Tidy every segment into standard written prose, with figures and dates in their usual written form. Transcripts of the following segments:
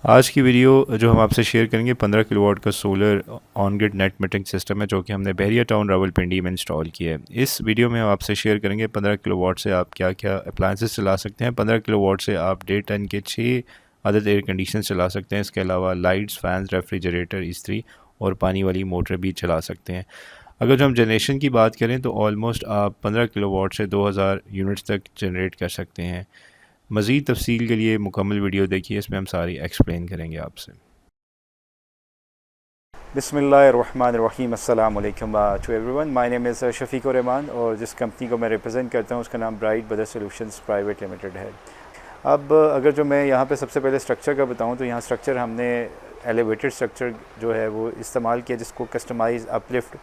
आज की वीडियो जो हम आपसे शेयर करेंगे 15 किलोवाट का solar on grid net metering system है जो कि हमने बहरिया टाउन रावलपिंडी में इंस्टॉल किया है। इस वीडियो में हम आपसे शेयर करेंगे 15 किलोवाट से आप क्या क्या अप्लायंसेस चला सकते हैं। 15 किलोवाट से आप 1.5 टन के 6 अदद एयर कंडीशन चला सकते हैं। इसके अलावा लाइट्स, फैंस, रेफ्रिजरेटर, इस्त्री और पानी वाली मोटर भी चला सकते हैं। अगर जो हम जनरेशन की बात करें तो ऑलमोस्ट आप 15 किलोवाट से 2000 यूनिट्स तक जनरेट कर सकते हैं। मज़ीद तफसील के लिए मुकम्मल वीडियो देखिए, इसमें हम सारी एक्सप्लेन करेंगे आपसे। बिस्मिल्लाहिर्रहमानिर्रहीम। अस्सलाम वालेकुम to everyone. My name is Shafiqur Rahman और जिस कंपनी को मैं रिप्रेजेंट करता हूँ उसका नाम bright brother solutions private limited है। अब अगर जो मैं यहाँ पे सबसे पहले स्ट्रक्चर का बताऊँ तो यहाँ स्ट्रक्चर हमने एलिवेटेड स्ट्रक्चर जो है वो इस्तेमाल किया, जिसको कस्टमाइज़ अपलिफ्ट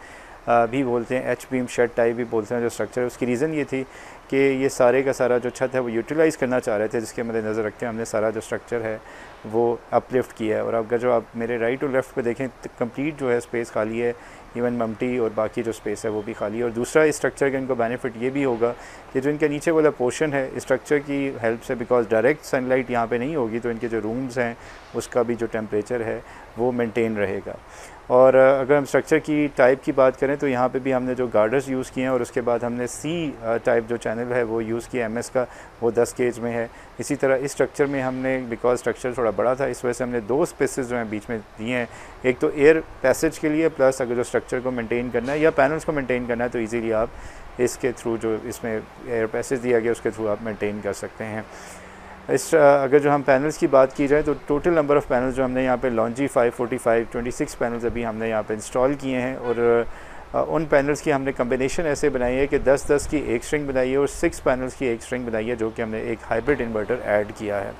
भी बोलते हैं, एच बीम शेड टाइप भी बोलते हैं जो स्ट्रक्चर है। उसकी रीज़न ये थी कि ये सारे का सारा जो छत है वो यूटिलाइज़ करना चाह रहे थे, जिसके मद्देनज़र रखते हैं हमने सारा जो स्ट्रक्चर है वो अपलिफ्ट किया है। और अगर जो आप मेरे राइट और लेफ़्ट पे देखें तो कंप्लीट जो है स्पेस खाली है, इवन ममटी और बाकी जो स्पेस है वो भी खाली है। और दूसरा इस स्ट्रक्चर का इनको बेनिफिट ये भी होगा कि जो इनका नीचे वाला पोर्शन है इस स्ट्रक्चर की हेल्प से, बिकॉज डायरेक्ट सनलाइट यहाँ पे नहीं होगी, तो इनके जो रूम्स हैं उसका भी जो टेम्परेचर है वो मेंटेन रहेगा। और अगर हम स्ट्रक्चर की टाइप की बात करें तो यहाँ पे भी हमने जो गार्डर्स यूज़ किए हैं और उसके बाद हमने सी टाइप जो चैनल है वो यूज़ किया एमएस का, वो 10 गेज में है। इसी तरह इस स्ट्रक्चर में हमने, बिकॉज स्ट्रक्चर थोड़ा बड़ा था इस वजह से हमने 2 स्पेसेस जो हैं बीच में दिए हैं, एक तो एयर पैसेज के लिए, प्लस अगर जो स्ट्रक्चर को मेंटेन करना है या पैनल्स को मेंटेन करना है तो इजीली आप इसके थ्रू, जो इसमें एयर पैसेज दिया गया उसके थ्रू आप मेंटेन कर सकते हैं। अगर जो हम पैनल्स की बात की जाए तो टोटल नंबर ऑफ़ पैनल्स जो हमने यहाँ पे लॉन्जी 545 26 पैनल्स अभी हमने यहाँ पे इंस्टॉल किए हैं। और उन पैनल्स की हमने कम्बिनेशन ऐसे बनाई है कि 10-10 की एक स्ट्रिंग बनाई है और 6 पैनल्स की एक स्ट्रिंग बनाई है, जो कि हमने एक हाइब्रिड इन्वर्टर ऐड किया है।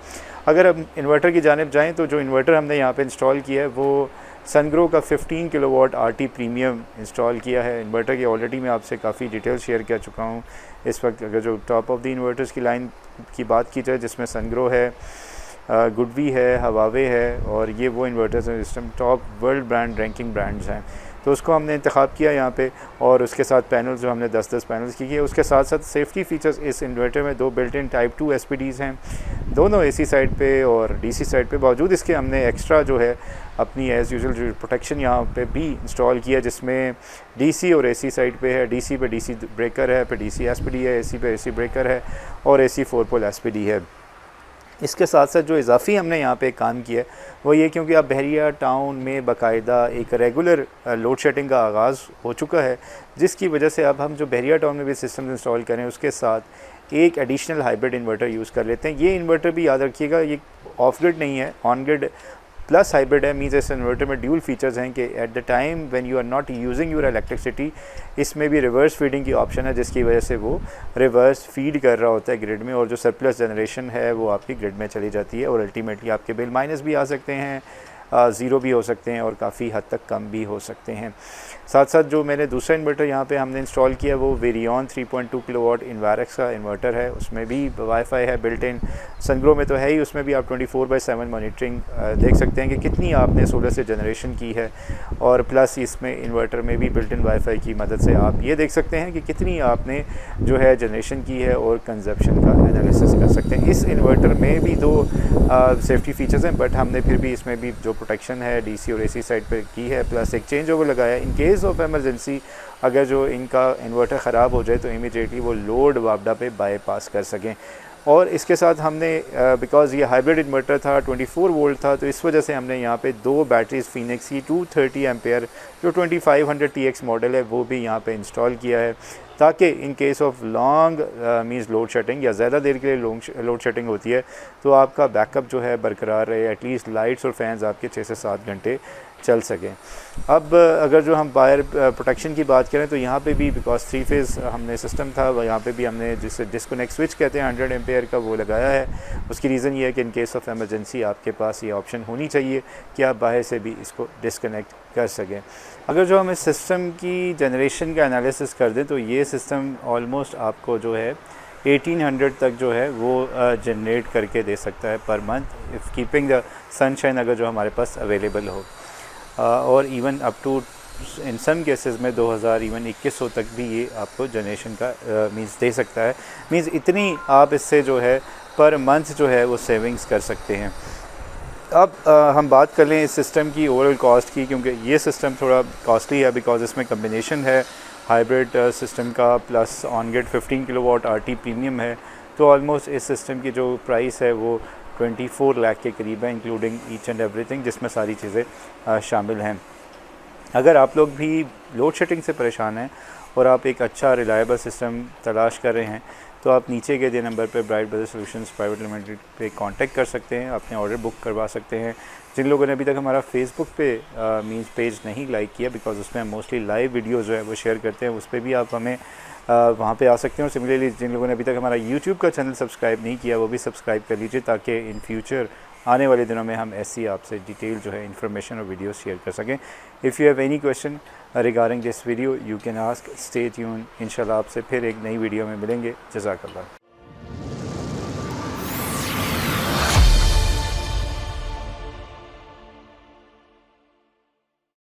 अगर हम इन्वर्टर की जानिब जाएँ तो जो इन्वर्टर हमने यहाँ पर इंस्टॉल किया है वो सनग्रो का 15 किलोवाट आरटी प्रीमियम इंस्टॉल किया है। इन्वर्टर की ऑलरेडी मैं आपसे काफ़ी डिटेल शेयर कर चुका हूँ। इस वक्त अगर जो टॉप ऑफ द इन्वर्टर्स की लाइन की बात की जाए जिसमें सनग्रो है, गुडवी है, हवावे है, और ये वो इन्वर्टर्स हैं जिसमें top world brand ranking brands हैं, तो उसको हमने इंतखाब किया यहाँ पे। और उसके साथ पैनल्स जो हमने 10-10 पैनल्स की है। उसके साथ साथ सेफ्टी फीचर्स इस इन्वर्टर में 2 बिल्ट इन टाइप 2 एसपीडीज़ हैं, दोनों एसी साइड पे और डीसी साइड पे। बावजूद इसके हमने एक्स्ट्रा जो है अपनी एज़ यूजुअल जो प्रोटेक्शन यहाँ पे भी इंस्टॉल किया, जिसमें डीसी और एसी साइड पे है। डीसी पे डीसी ब्रेकर है, पे डीसी एसपीडी है, एसी पे एसी ब्रेकर है और एसी 4 पोल एसपीडी है। इसके साथ साथ जो इजाफी हमने यहाँ पे काम किया है वो ये, क्योंकि अब बहरिया टाउन में बाकायदा एक रेगुलर लोड शेडिंग का आगाज़ हो चुका है, जिसकी वजह से अब हम जो बहरिया टाउन में भी सिस्टम इंस्टॉल करें उसके साथ एक एडिशनल हाइब्रिड इन्वर्टर यूज़ कर लेते हैं। ये इन्वर्टर भी याद रखिएगा, ये ऑफ ग्रिड नहीं है, ऑन ग्रिड प्लस हाइब्रिड है। मीन्स इस इन्वर्टर में ड्यूल फीचर्स हैं कि at the time when you are not using your electricity, इसमें भी रिवर्स फीडिंग की ऑप्शन है, जिसकी वजह से वो रिवर्स फीड कर रहा होता है ग्रिड में, और जो सरप्लस जनरेशन है वो आपकी ग्रिड में चली जाती है और अल्टीमेटली आपके बिल माइनस भी आ सकते हैं, ज़ीरो भी हो सकते हैं और काफ़ी हद तक कम भी हो सकते हैं। साथ साथ जो मैंने दूसरा इन्वर्टर यहाँ पे हमने इंस्टॉल किया वो वेरियन 3.2 किलोवाट इन्वायरक्स का इन्वर्टर है। उसमें भी वाईफाई है बिल्ट इन, सनग्रो में तो है ही, उसमें भी आप 24/7 मॉनिटरिंग देख सकते हैं कि कितनी आपने सोलर से जनरेशन की है। और प्लस इसमें इन्वर्टर में भी बिल्ट इन वाईफाई की मदद से आप ये देख सकते हैं कि कितनी आपने जो है जनरेशन की है और कंजप्शन का एनालिसिस कर सकते हैं। इस इन्वर्टर में भी 2 सेफ्टी फीचर्स हैं, बट हमने फिर भी इसमें भी जो प्रोटेक्शन है डीसी और एसी साइड पर की है, प्लस एक चेंज ओवर लगाया इन केस ऑफ एमरजेंसी। अगर जो इनका इन्वर्टर ख़राब हो जाए तो इमीडिएटली वो लोड वापडा पे बाईपास कर सकें। और इसके साथ हमने बिकॉज़ ये हाइब्रिड इन्वर्टर था, 24 वोल्ट था, तो इस वजह से हमने यहाँ पे 2 बैटरीज फिनिक्स की 230 एम्पेयर जो 2500 TX मॉडल है वो भी यहाँ पे इंस्टॉल किया है, ताकि in case of long means load shedding या ज़्यादा देर के लिए लोड शेडिंग होती है तो आपका बैकअप जो है बरकरार रहे, एटलीस्ट लाइट्स और फैंस आपके 6 से 7 घंटे चल सकें। अब अगर जो हम वायर प्रोटेक्शन की बात करें तो यहाँ पे भी बिकॉज 3 फेज़ हमने सिस्टम था, यहाँ पे भी हमने जिसे डिस्कनेक्ट स्विच कहते हैं 100 एम्पेयर का वो लगाया है। उसकी रीज़न ये है कि इन केस ऑफ एमरजेंसी आपके पास ये ऑप्शन होनी चाहिए कि आप बाहर से भी इसको डिस्कनेक्ट कर सकें। अगर जो हम इस सिस्टम की जनरेशन का एनालिसिस कर दें तो ये सिस्टम ऑलमोस्ट आपको जो है 1800 तक जो है वो जनरेट करके दे सकता है पर month, if keeping the sunshine अगर जो हमारे पास अवेलेबल हो। और even up to in some cases में 2000 इवन 2100 तक भी ये आपको जनरेशन का मीन्स दे सकता है। मीन्स इतनी आप इससे जो है पर मंथ जो है वो सेविंग्स कर सकते हैं। अब हम बात कर लें इस सिस्टम की ओवरऑल कॉस्ट की, क्योंकि ये सिस्टम थोड़ा कॉस्टली है बिकॉज इसमें कम्बिनेशन है हाइब्रिड सिस्टम का plus on grid 15 kilowatt RT premium है। तो ऑलमोस्ट इस सिस्टम की जो प्राइस है वो 24 लाख के करीब है, इंक्लूडिंग ईच एंड एवरीथिंग, जिसमें सारी चीज़ें शामिल हैं। अगर आप लोग भी लोड शेडिंग से परेशान हैं और आप एक अच्छा रिलायबल सिस्टम तलाश कर रहे हैं तो आप नीचे के दिए नंबर पे bright brothers solutions private limited पे कांटेक्ट कर सकते हैं, अपने ऑर्डर बुक करवा सकते हैं। जिन लोगों ने अभी तक हमारा फेसबुक पे मीन्स पेज नहीं लाइक किया, बिकॉज उसमें हम मोस्टली लाइव वीडियोज़ जो है वो शेयर करते हैं, उस पर भी आप हमें वहाँ पे आ सकते हैं। और सिमिलरली जिन लोगों ने अभी तक हमारा यूट्यूब का चैनल सब्सक्राइब नहीं किया वो भी सब्सक्राइब कर लीजिए, ताकि इन फ्यूचर आने वाले दिनों में हम ऐसी आपसे डिटेल जो है इन्फॉर्मेशन और वीडियो शेयर कर सकें। If you have any question regarding this video you can ask, stay tune. इंशाल्लाह आपसे फिर एक नई वीडियो में मिलेंगे। जज़ाकल्लाह।